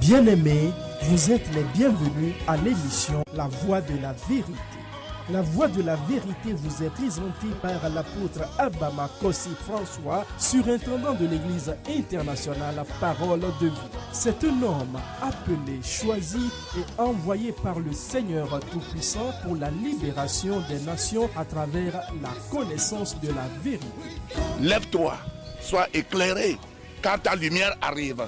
Bien-aimés, vous êtes les bienvenus à l'émission La Voix de la Vérité. La Voix de la Vérité vous est présentée par l'apôtre Abama Kossi François, surintendant de l'Église internationale Parole de Vie. C'est un homme appelé, choisi et envoyé par le Seigneur Tout-Puissant pour la libération des nations à travers la connaissance de la vérité. Lève-toi, sois éclairé quand ta lumière arrive.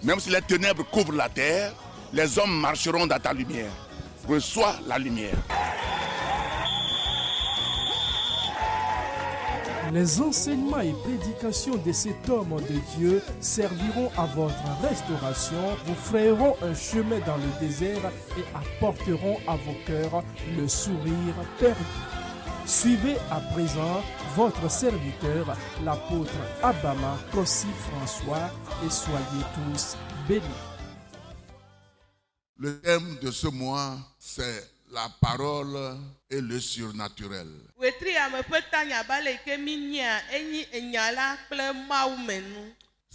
Même si les ténèbres couvrent la terre, les hommes marcheront dans ta lumière. Reçois la lumière. Les enseignements et prédications de cet homme de Dieu serviront à votre restauration, vous frayeront un chemin dans le désert et apporteront à vos cœurs le sourire perdu. Suivez à présent votre serviteur, l'apôtre Abama Kossi François, et soyez tous bénis. Le thème de ce mois, c'est la parole et le surnaturel. C'est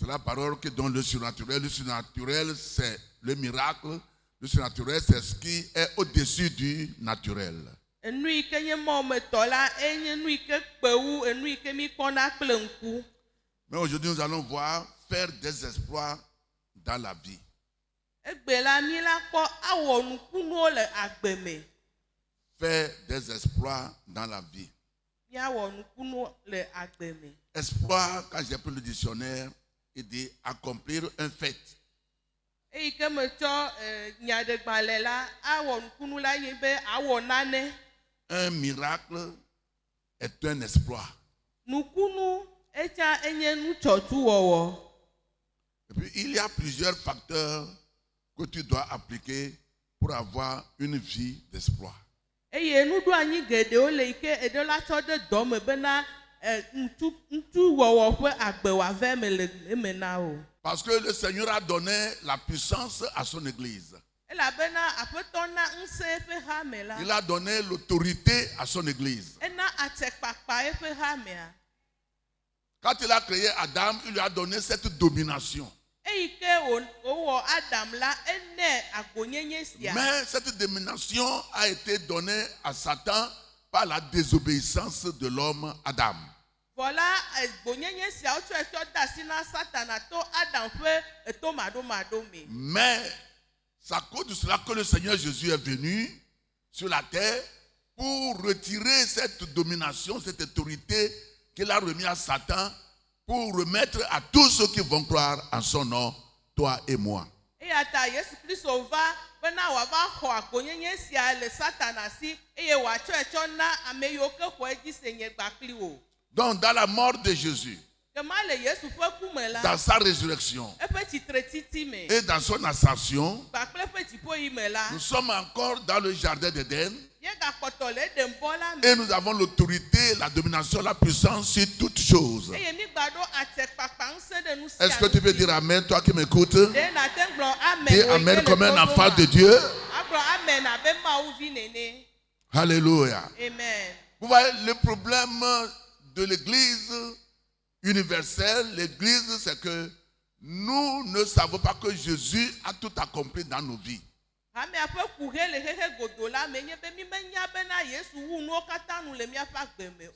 la parole qui donne le surnaturel. Le surnaturel, c'est le miracle. Le surnaturel, c'est ce qui est au-dessus du naturel. Mais aujourd'hui, nous allons voir faire des exploits dans la vie. Faire des exploits dans la vie. Exploit, quand j'ai pris le dictionnaire, il dit accomplir un fait. Un miracle est un exploit. Et puis, il y a plusieurs facteurs que tu dois appliquer pour avoir une vie d'exploit. Parce que le Seigneur a donné la puissance à son Église. Il a donné l'autorité à son Église. Quand il a créé Adam, il lui a donné cette domination. Mais cette domination a été donnée à Satan par la désobéissance de l'homme Adam. Mais c'est à cause de cela que le Seigneur Jésus est venu sur la terre pour retirer cette domination, cette autorité qu'il a remis à Satan, pour remettre à tous ceux qui vont croire en son nom, toi et moi. Donc dans la mort de Jésus, dans sa résurrection et dans son ascension, nous sommes encore dans le jardin d'Éden et nous avons l'autorité, la domination, la puissance sur toutes choses. Est-ce que tu peux dire Amen, toi qui m'écoutes? Dis Amen comme un enfant de Dieu. Alléluia. Vous voyez, le problème de l'Église universelle, l'Église, c'est que nous ne savons pas que Jésus a tout accompli dans nos vies.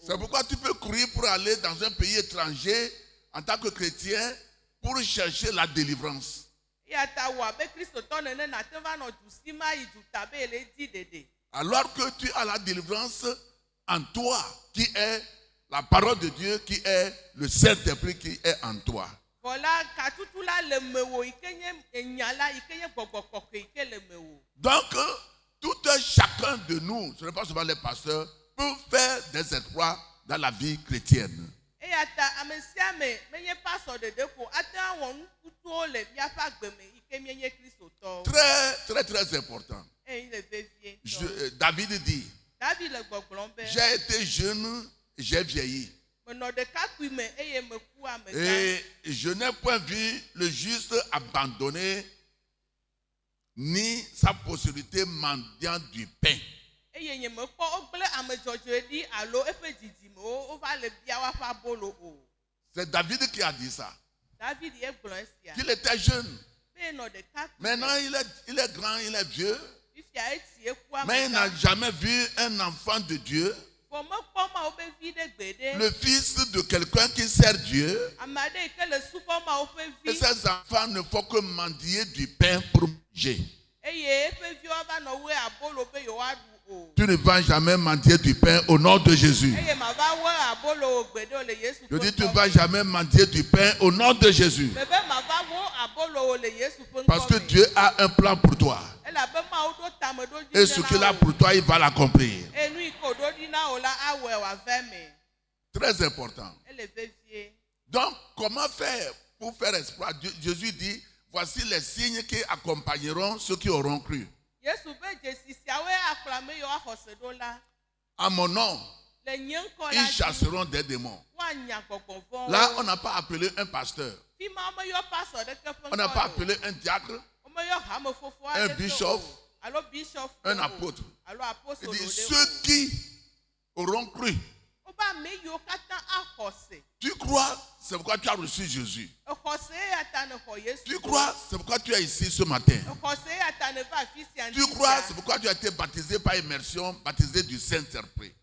C'est pourquoi tu peux courir pour aller dans un pays étranger en tant que chrétien pour chercher la délivrance. Alors que tu as la délivrance en toi, qui est la parole de Dieu, qui est le Saint-Esprit qui est en toi. Donc, tout un chacun de nous, ce n'est pas seulement les pasteurs, peut faire des exploits dans la vie chrétienne. Très, très important. David dit, j'ai été jeune, j'ai vieilli. Et je n'ai point vu le juste abandonné, ni sa postérité mendiant du pain. C'est David qui a dit ça. Qu'il était jeune. Maintenant, il est grand, il est vieux. Mais il n'a jamais vu un enfant de Dieu, le fils de quelqu'un qui sert Dieu. Et ces enfants ne font que mendier du pain pour manger. Tu ne vas jamais mendier du pain au nom de Jésus. Je dis, tu ne vas jamais mendier du pain au nom de Jésus. Parce que Dieu a un plan pour toi. Et ce qu'il a pour toi, il va l'accomplir. Très important. Donc, comment faire pour faire espoir? Jésus dit, voici les signes qui accompagneront ceux qui auront cru. À mon nom, ils chasseront des démons. Là, on n'a pas appelé un pasteur. On n'a pas appelé un diacre, un bishop, un apôtre. Il dit, ceux qui auront cru. Tu crois, c'est pourquoi tu as reçu Jésus. Tu crois, c'est pourquoi tu es ici ce matin. Tu crois, c'est pourquoi tu as été baptisé par immersion, baptisé du Saint-Esprit.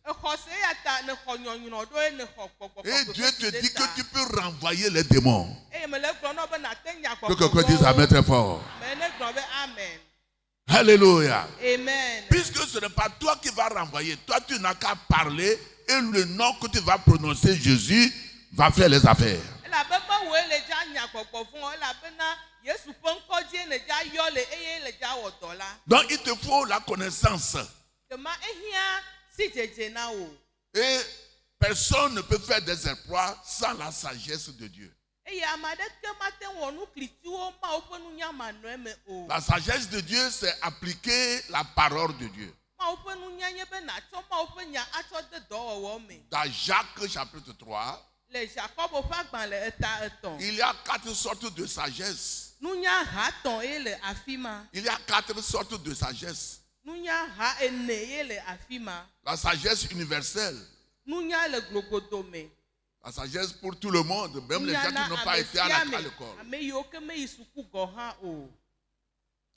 Et Dieu te dit que tu peux renvoyer les démons. Que quelqu'un dise amen très fort. Alléluia. Amen. Puisque ce n'est pas toi qui vas renvoyer, toi tu n'as qu'à parler et le nom que tu vas prononcer, Jésus, va faire les affaires. Donc il te faut la connaissance. Et personne ne peut faire des exploits sans la sagesse de Dieu. La sagesse de Dieu, c'est appliquer la parole de Dieu. Dans Jacques chapitre 3, il y a 4 sortes de sagesse. Il y a 4 sortes de sagesse. La sagesse universelle. La sagesse pour tout le monde, même les gens qui n'ont pas été à l'école.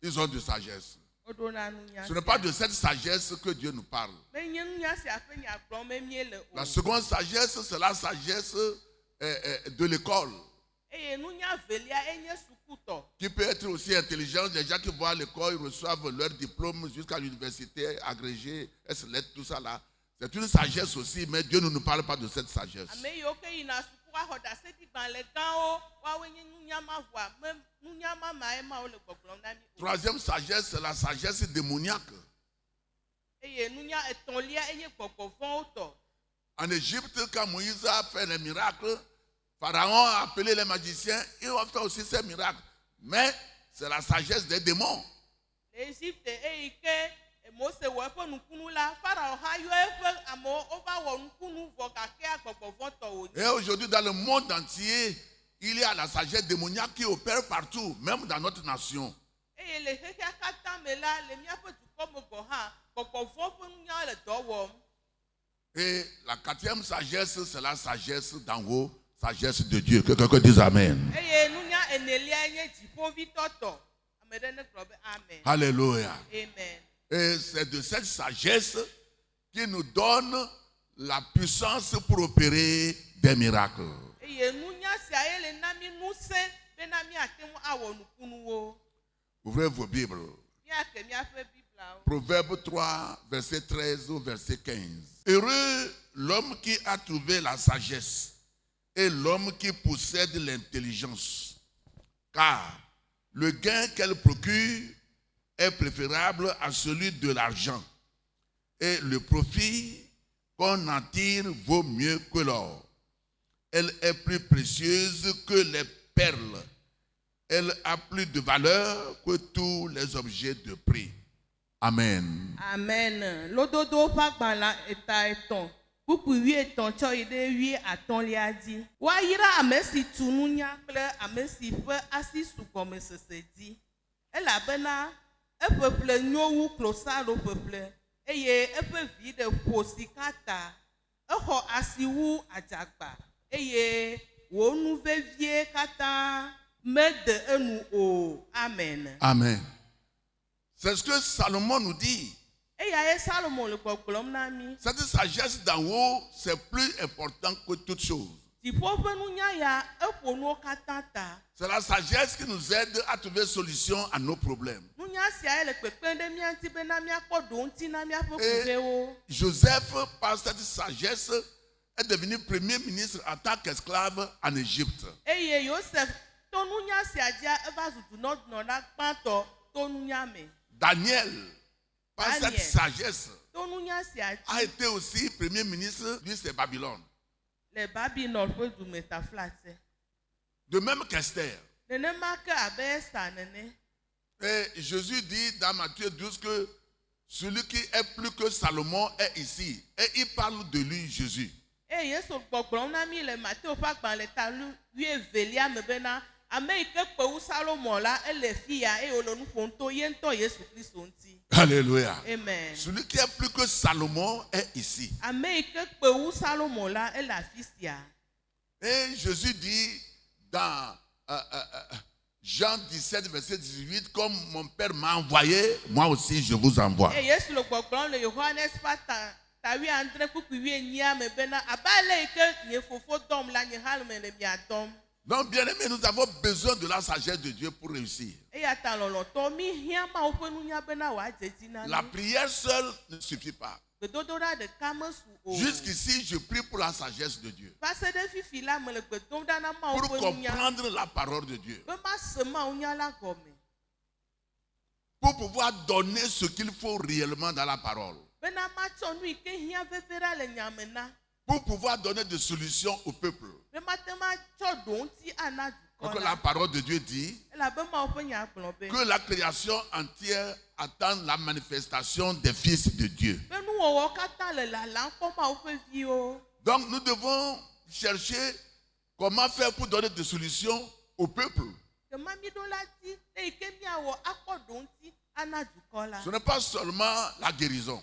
Ils ont de sagesse. Ce n'est pas de cette sagesse que Dieu nous parle. La seconde sagesse, c'est la sagesse de l'école. Qui peut être aussi intelligent. Les gens qui vont à l'école, ils reçoivent leur diplôme jusqu'à l'université, agrégé, S-lettre, tout ça là. C'est une sagesse aussi, mais Dieu ne nous parle pas de cette sagesse. Troisième sagesse, c'est la sagesse démoniaque. En Égypte, quand Moïse a fait les miracles, Pharaon a appelé les magiciens, ils ont fait aussi ces miracles. Mais c'est la sagesse des démons. Et aujourd'hui, dans le monde entier, il y a la sagesse démoniaque qui opère partout, même dans notre nation. Et la 4e sagesse, c'est la sagesse d'en haut, sagesse de Dieu. Que quelqu'un dise amen. Alléluia. Amen. Et c'est de cette sagesse qui nous donne la puissance pour opérer des miracles. Ouvrez vos Bibles. Proverbe 3, verset 13 au verset 15. Heureux l'homme qui a trouvé la sagesse et l'homme qui possède l'intelligence, car le gain qu'elle procure est préférable à celui de l'argent, et le profit qu'on en tire vaut mieux que l'or. Elle est plus précieuse que les perles. Elle a plus de valeur que tous les objets de prix. Amen. Amen. Lododo pagbala eta eton. Pupu wi eton cho ide wi aton liadi. Wa yira amesi tununya kle amesi fe asi sukome sesedi. Ela bena peuple nyowu klosalo peuple. Eye vi de posikata. Eho asiwu ajagba. Eye wonu vevie kata Amen. Amen. C'est ce que Salomon nous dit. Cette sagesse d'en haut, c'est plus important que toute chose. C'est la sagesse qui nous aide à trouver solution à nos problèmes. Et Joseph, par cette sagesse, est devenu premier ministre en tant qu'esclave en Égypte. Daniel, par cette sagesse, a été aussi premier ministre de Babylone. De même qu'Esther. Et Jésus dit dans Matthieu 12 que celui qui est plus que Salomon est ici. Et il parle de lui, Jésus. Alléluia. Amen. Celui qui est plus que Salomon est ici. Et Jésus dit dans Jean 17, verset 18, comme mon Père m'a envoyé, moi aussi je vous envoie. Donc, bien aimé, nous avons besoin de la sagesse de Dieu pour réussir. La prière seule ne suffit pas. Jusqu'ici, je prie pour la sagesse de Dieu. Pour comprendre la parole de Dieu. Pour pouvoir donner ce qu'il faut réellement dans la parole. Pour pouvoir donner des solutions au peuple. Donc la parole de Dieu dit que la création entière attend la manifestation des fils de Dieu. Donc nous devons chercher comment faire pour donner des solutions au peuple. Ce n'est pas seulement la guérison,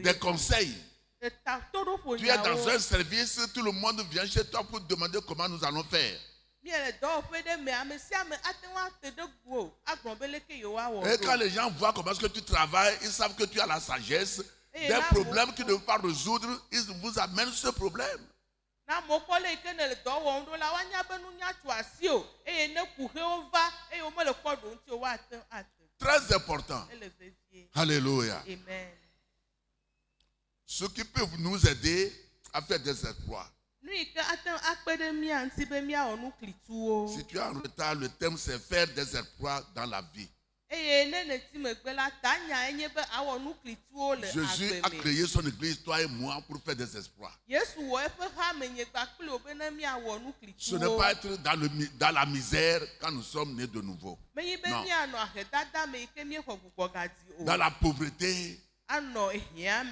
des conseils. Tu es dans un service, tout le monde vient chez toi pour demander comment nous allons faire. Et quand les gens voient comment est-ce que tu travailles, ils savent que tu as la sagesse. Des problèmes qu'ils ne peuvent pas résoudre, ils vous amènent ce problème. Très important. Alléluia. Amen. Ce qui peut nous aider à faire des exploits. Si tu es en retard, le thème c'est faire des exploits dans la vie. Jésus a créé son église, toi et moi, pour faire des exploits. Ce n'est pas être dans la misère quand nous sommes nés de nouveau. Non. Dans la pauvreté.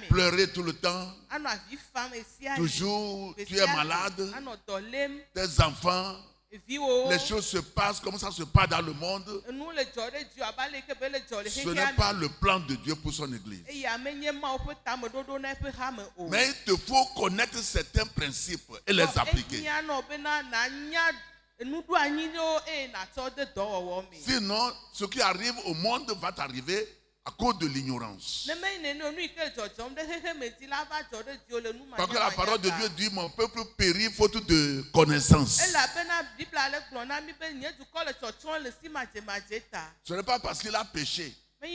Pleurer tout le temps. Toujours, tu es malade. Tes enfants. Les choses se passent comme ça se passe dans le monde. Ce n'est pas le plan de Dieu pour son église. Mais il te faut connaître certains principes et les appliquer. Sinon, ce qui arrive au monde va t'arriver à cause de l'ignorance. Parce que la parole de Dieu dit, mon peuple périt faute de connaissance. Ce n'est pas parce qu'il a péché. Ce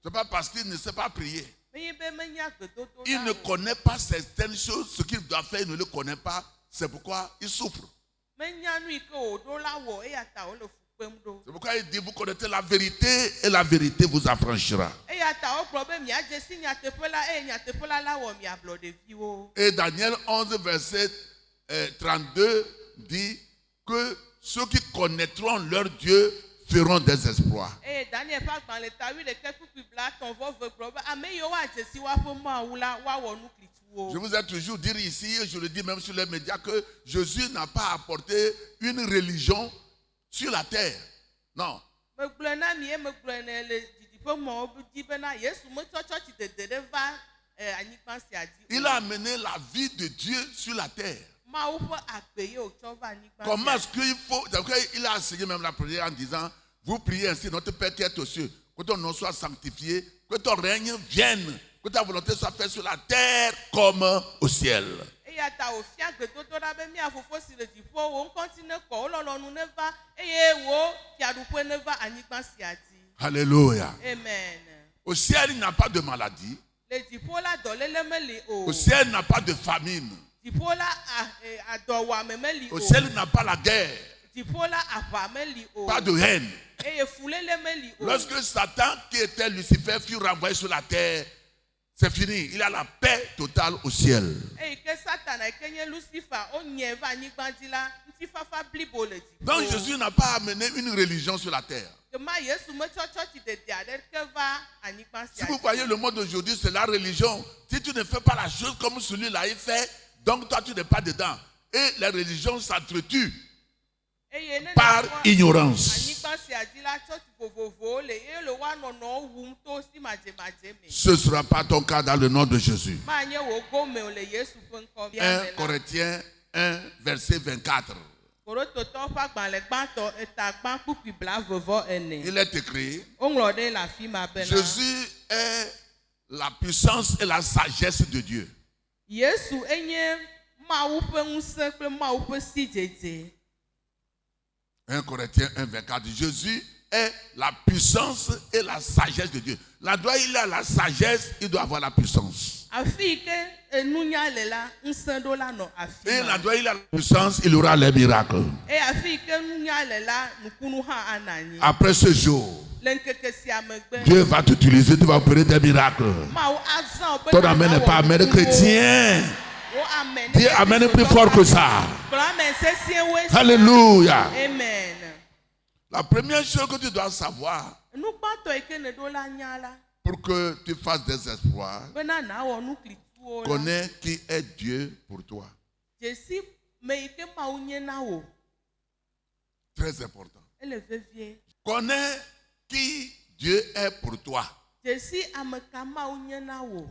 n'est pas parce qu'il ne sait pas prier. Il ne connaît pas certaines choses. Ce qu'il doit faire, il ne le connaît pas. C'est pourquoi il souffre. C'est pourquoi il dit, vous connaissez la vérité et la vérité vous affranchira. Et Daniel 11, verset 32 dit que ceux qui connaîtront leur Dieu feront des exploits. Je vous ai toujours dit ici, et je le dis même sur les médias, que Jésus n'a pas apporté une religion sur la terre. Non. Il a amené la vie de Dieu sur la terre. Comment est-ce qu'il faut... Il a enseigné même la prière en disant, vous priez ainsi, notre Père qui est aux cieux, que ton nom soit sanctifié, que ton règne vienne, que ta volonté soit faite sur la terre comme au ciel. Alléluia. Amen. Au ciel, il n'y a pas de maladie. Au ciel, il n'y a pas de famine. Au ciel, il n'y a pas la guerre. Pas de haine. Lorsque Satan, qui était Lucifer, fut renvoyé sur la terre, c'est fini. Il a la paix totale au ciel. Donc Jésus n'a pas amené une religion sur la terre. Si vous voyez le monde d'aujourd'hui, c'est la religion. Si tu ne fais pas la chose comme celui-là il fait, donc toi tu n'es pas dedans. Et la religion s'entretue par ignorance. Ce ne sera pas ton cas dans le nom de Jésus. 1 Corinthiens 1, verset 24. Il est écrit, Jésus est la puissance et la sagesse de Dieu. 1 Corinthiens 1, 24. Jésus est la puissance et la sagesse de Dieu. Là, il a la sagesse, il doit avoir la puissance. Et là, il a la puissance, il aura les miracles. Après ce jour, Dieu va t'utiliser, tu vas opérer des miracles. Ton amen n'est pas amen chrétien. Dis amen plus fort que ça. Alléluia. Amen. La première chose que tu dois savoir pour que tu fasses des exploits, connais qui est Dieu pour toi. Très important. Connais qui Dieu est pour toi.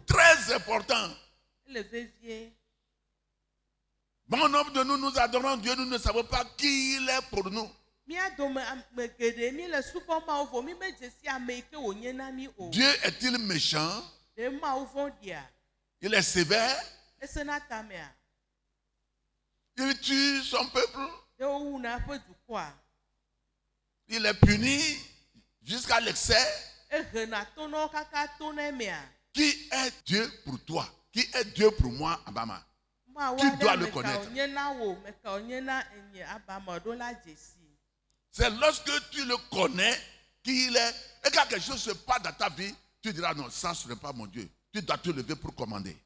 Très important. Bon nombre de nous, nous adorons Dieu, nous ne savons pas qui il est pour nous. Dieu est-il méchant? Il est sévère? Il tue son peuple? Il est puni jusqu'à l'excès? Qui est Dieu pour toi? Qui est Dieu pour moi, Abama? Tu dois le connaître. C'est lorsque tu le connais qui il est et quand quelque chose se passe dans ta vie, tu diras non, ça ce n'est pas mon Dieu. Tu dois te lever pour commander.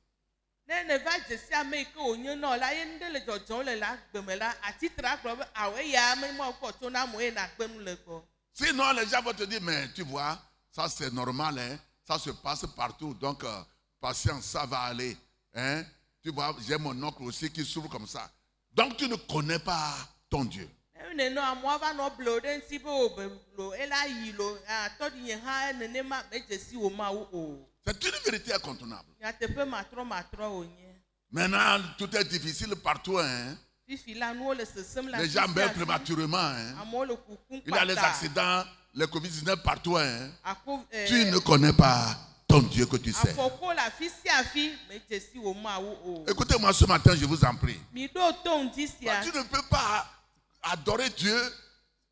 Sinon les gens vont te dire mais tu vois, ça c'est normal, hein? Ça se passe partout, donc patience, ça va aller. Hein? Tu vois, j'ai mon oncle aussi qui souffre comme ça. Donc tu ne connais pas ton Dieu. C'est une vérité incontournable. Maintenant, tout est difficile partout. Hein? Les gens meurent prématurément. Hein? Il y a les accidents, le Covid-19 partout. Hein? Tu ne connais pas ton Dieu que tu sais. Écoutez-moi ce matin, je vous en prie. Tu ne peux pas adorer Dieu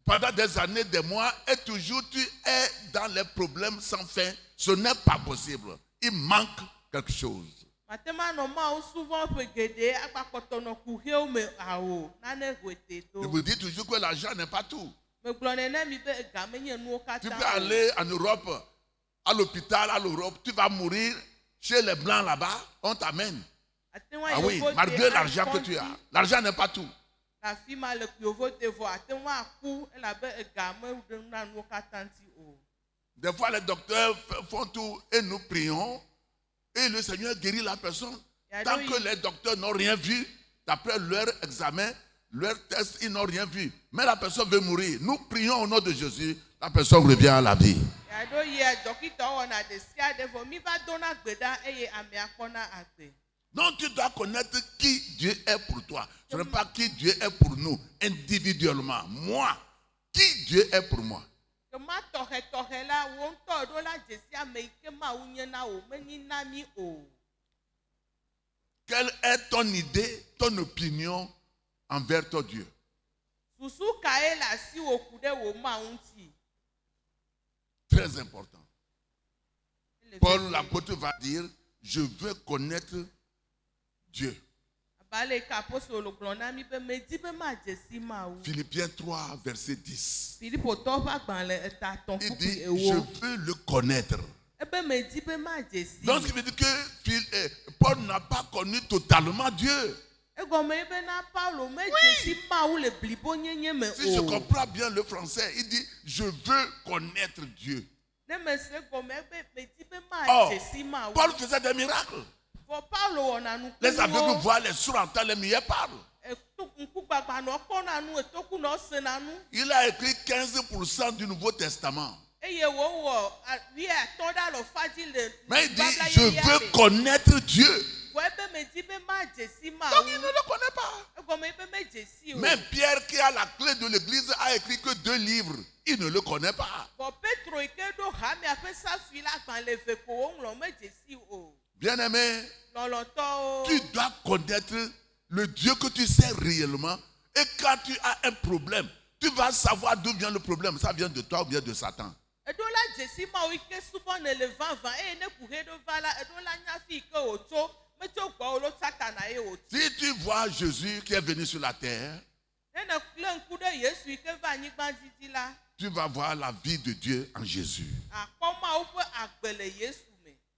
pendant des années, des mois, et toujours tu es dans les problèmes sans fin. Ce n'est pas possible. Il manque quelque chose. Je vous dis toujours que l'argent n'est pas tout. Tu peux aller en Europe, à l'hôpital, à l'Europe, tu vas mourir chez les Blancs là-bas, on t'amène. Ah oui, malgré l'argent que tu as. L'argent n'est pas tout. Des fois, les docteurs font tout et nous prions et le Seigneur guérit la personne. Tant que les docteurs n'ont rien vu, d'après leur examen, leur test, ils n'ont rien vu. Mais la personne veut mourir. Nous prions au nom de Jésus, la personne revient à la vie. Donc tu dois connaître qui Dieu est pour toi. Ce n'est pas qui Dieu est pour nous individuellement. Moi, qui Dieu est pour moi. Quelle est ton idée, ton opinion envers ton Dieu? Très important. Paul l'apôtre va dire, je veux connaître Dieu. Philippiens 3, verset 10. Il dit, je veux le connaître. Donc, ce qui veut dire que Paul n'a pas connu totalement Dieu. Oui. Si je comprends bien le français, il dit, je veux connaître Dieu. Oh, Paul faisait des miracles. Les aveugles voient, les sourds entendent, les muets parlent. Il a écrit 15% du Nouveau Testament. Mais il dit, je veux connaître Dieu. Donc il ne le connaît pas. Même Pierre, qui a la clé de l'église, a écrit que 2 livres. Il ne le connaît pas. Bien-aimé, tu dois connaître le Dieu que tu sais réellement. Et quand tu as un problème, tu vas savoir d'où vient le problème. Ça vient de toi ou bien de Satan. Si tu vois Jésus qui est venu sur la terre, tu vas voir la vie de Dieu en Jésus.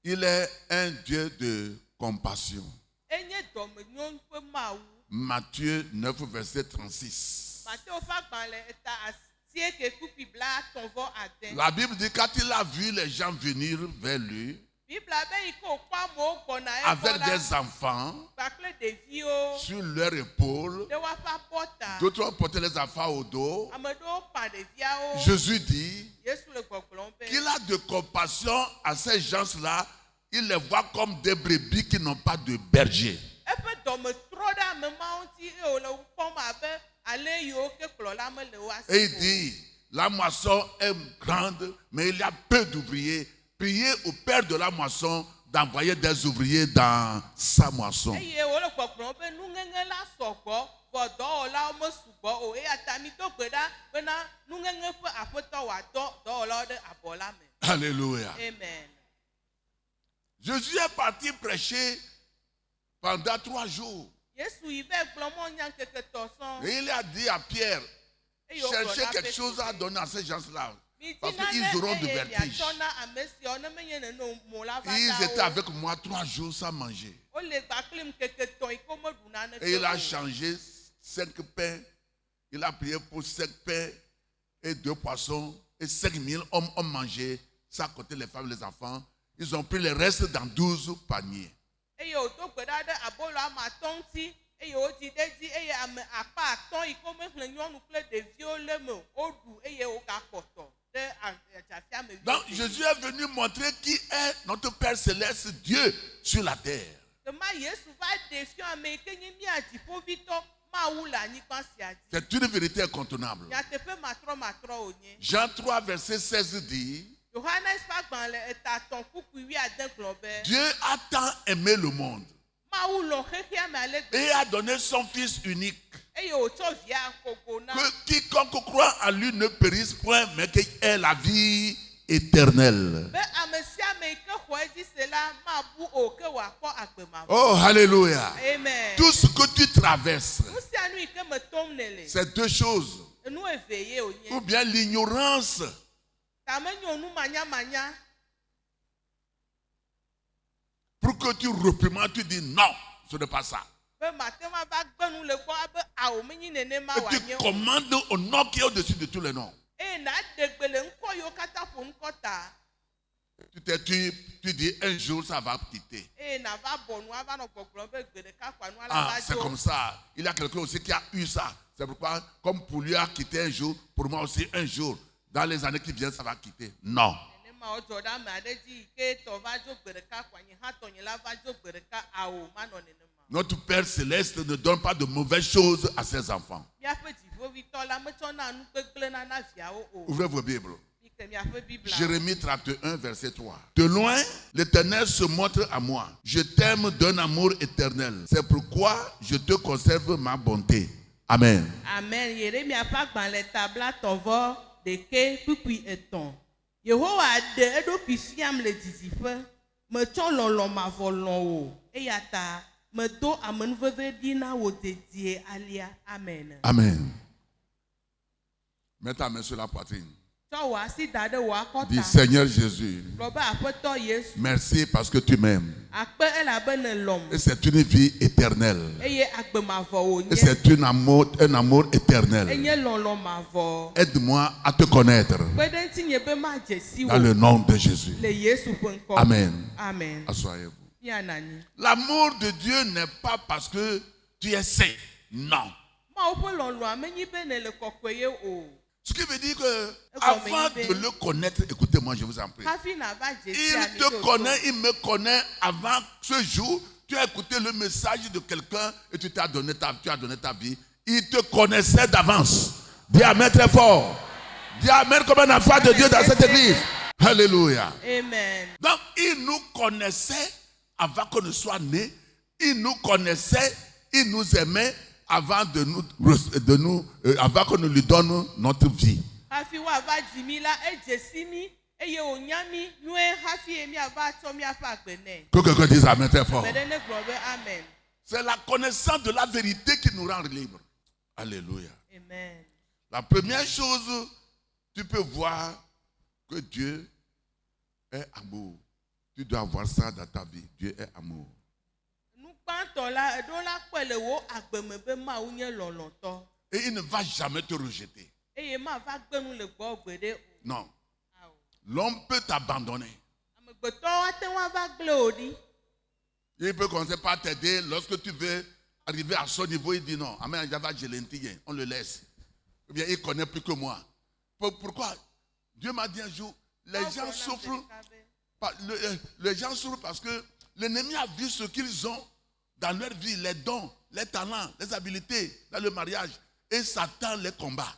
Il est un Dieu de compassion. Matthieu 9, verset 36. La Bible dit, quand il a vu les gens venir vers lui, avec des enfants sur leur épaule, d'autres portaient les enfants au dos, Jésus dit qu'il a de compassion à ces gens-là. Il les voit comme des brebis qui n'ont pas de berger. Et il dit, la moisson est grande, mais il y a peu d'ouvriers. Priez au Père de la moisson d'envoyer des ouvriers dans sa moisson. Alléluia. Amen. Jésus est parti prêcher pendant 3 jours. Et il a dit à Pierre, cherchez quelque chose à donner à ces gens-là. Parce qu'ils auront de vertige. Ils étaient avec moi 3 jours sans manger. Et il a changé 5 pains. Il a prié pour 5 pains et 2 poissons. Et 5000 hommes ont mangé. Ça a côté les femmes et les enfants. Ils ont pris les restes dans 12 paniers. Donc Jésus est venu montrer qui est notre Père Céleste, Dieu sur la terre. C'est une vérité incontournable. Jean 3, verset 16 dit, Dieu a tant aimé le monde et a donné son Fils unique, que quiconque croit en lui ne périsse point, mais qu'il ait la vie éternelle. Oh, alléluia. Amen. Tout ce que tu traverses, c'est 2 choses. Ou bien l'ignorance. Pour que tu reprimandes, tu dis non, ce n'est pas ça. Et tu commandes au nom qui est au-dessus de tous les noms. Tu dis un jour ça va quitter. Ah, c'est comme ça. Il y a quelqu'un aussi qui a eu ça. C'est pourquoi, comme pour lui a quitté un jour, pour moi aussi un jour, dans les années qui viennent, ça va quitter. Non. Notre Père Céleste ne donne pas de mauvaises choses à ses enfants. Ouvrez vos Bibles. Jérémie 31, verset 3. De loin, l'Éternel se montre à moi. Je t'aime d'un amour éternel. C'est pourquoi je te conserve ma bonté. Amen. Amen. Yehowa de eɖokui fiam le didiƒe, metsɔ lɔlɔ̃ mavɔ lɔ̃ wò, eya ta medo amenuveve ɖi na wò dedie alia. Amen. Amen. Mets ta main sur la poitrine. Dis Seigneur Jésus, merci parce que tu m'aimes. Et c'est une vie éternelle. Et c'est un amour éternel. Aide-moi à te connaître. Dans le nom de Jésus. Amen. Amen. Asseyez-vous. L'amour de Dieu n'est pas parce que tu es saint. Non. Ce qui veut dire que avant de le connaître, écoutez-moi, je vous en prie. Il te connaît, il me connaît avant ce jour. Tu as écouté le message de quelqu'un et tu as donné ta vie. Il te connaissait d'avance. Dis Amen très fort. Dis Amen comme un enfant de Dieu dans cette église. Alléluia. Amen. Donc, il nous connaissait avant qu'on ne soit né. Il nous connaissait, il nous aimait avant avant que nous lui donnions notre vie. Que quelqu'un dise Amen très fort. C'est la connaissance de la vérité qui nous rend libres. Alléluia. Amen. La première chose, tu peux voir que Dieu est amour. Tu dois avoir ça dans ta vie. Dieu est amour. Et il ne va jamais te rejeter. Non. L'homme peut t'abandonner. Il peut commencer par t'aider. Lorsque tu veux arriver à son niveau, il dit non. On le laisse. Eh bien, il connaît plus que moi. Pourquoi? Dieu m'a dit un jour, les gens souffrent. Les gens souffrent parce que l'ennemi a vu ce qu'ils ont dans leur vie, les dons, les talents, les habiletés dans le mariage. Et Satan les combat.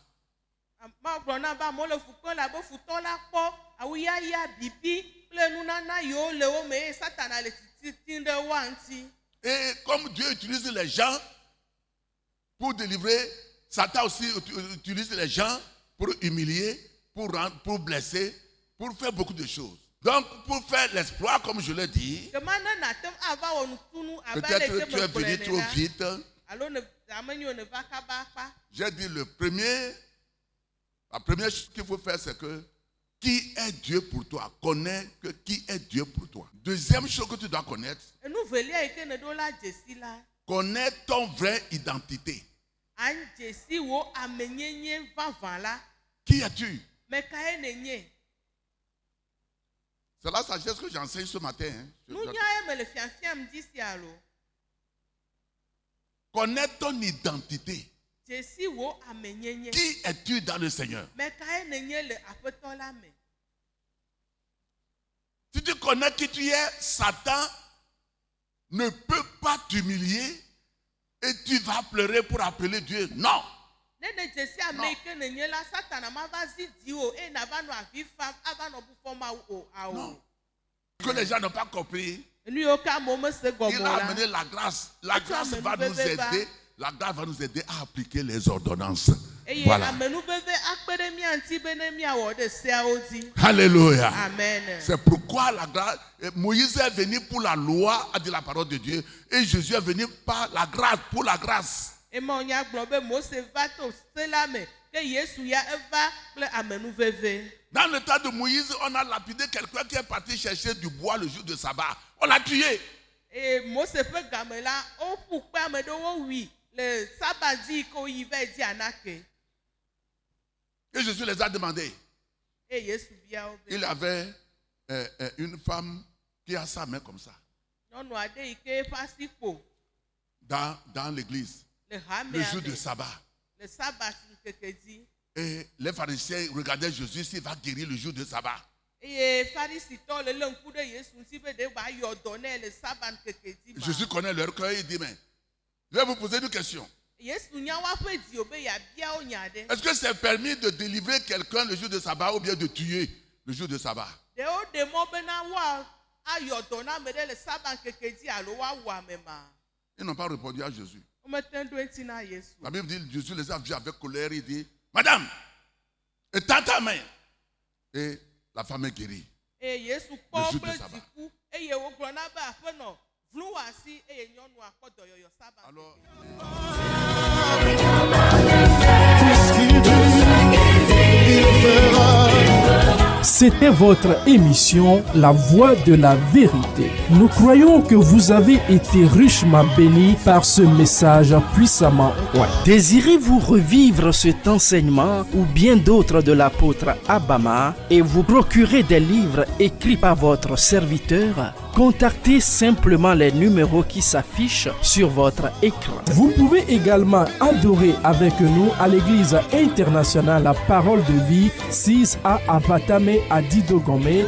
Et comme Dieu utilise les gens pour délivrer, Satan aussi utilise les gens pour humilier, pour blesser, pour faire beaucoup de choses. Donc, pour faire l'exploit, comme je l'ai dit, peut-être tu es venu trop vite. J'ai dit la première chose qu'il faut faire, c'est que qui est Dieu pour toi? Connais que qui est Dieu pour toi. Deuxième chose que tu dois connaître, connais ton vraie identité. Qui es-tu? C'est la sagesse que j'enseigne ce matin. Connais ton identité. Qui es-tu dans le Seigneur? Si tu connais qui tu es, Satan ne peut pas t'humilier et tu vas pleurer pour appeler Dieu. Non. Non. Que les gens n'ont pas compris. Il a amené la grâce. La grâce va nous aider. La grâce va nous aider à appliquer les ordonnances. Voilà. Alléluia. Amen. C'est pourquoi la grâce. Moïse est venu pour la loi, a dit la parole de Dieu. Et Jésus est venu par la grâce, pour la grâce. Dans le temps de Moïse, on a lapidé quelqu'un qui est parti chercher du bois le jour de sabbat. On l'a tué. Et Jésus les a demandés. Il avait une femme qui a sa main comme ça. Dans l'église. Le jour de sabbat. Et les pharisiens regardaient Jésus s'il va guérir le jour de sabbat. Jésus connaît leur cœur et il dit, mais je vais vous poser une question. Est-ce que c'est permis de délivrer quelqu'un le jour de sabbat ou bien de tuer le jour de sabbat? Ils n'ont pas répondu à Jésus. La Bible dit, Jésus les a vus avec colère, il dit, Madame, étends ta main. Et la femme est guérie. Le jour de sabbat. Alors, c'était votre émission La Voix de la Vérité. Nous croyons que vous avez été richement bénis par ce message puissamment oint. Désirez-vous revivre cet enseignement ou bien d'autres de l'apôtre Abama et vous procurer des livres écrits par votre serviteur? Contactez simplement les numéros qui s'affichent sur votre écran. Vous pouvez également adorer avec nous à l'église internationale La Parole de Vie, 6A Apatame à Didogomé.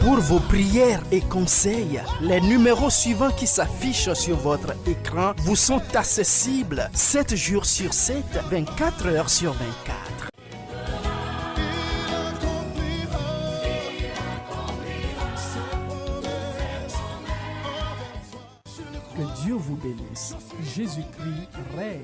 Pour vos prières et conseils, les numéros suivants qui s'affichent sur votre écran vous sont accessibles 7 jours sur 7, 24 heures sur 24. Que Dieu vous bénisse. Jésus-Christ règne.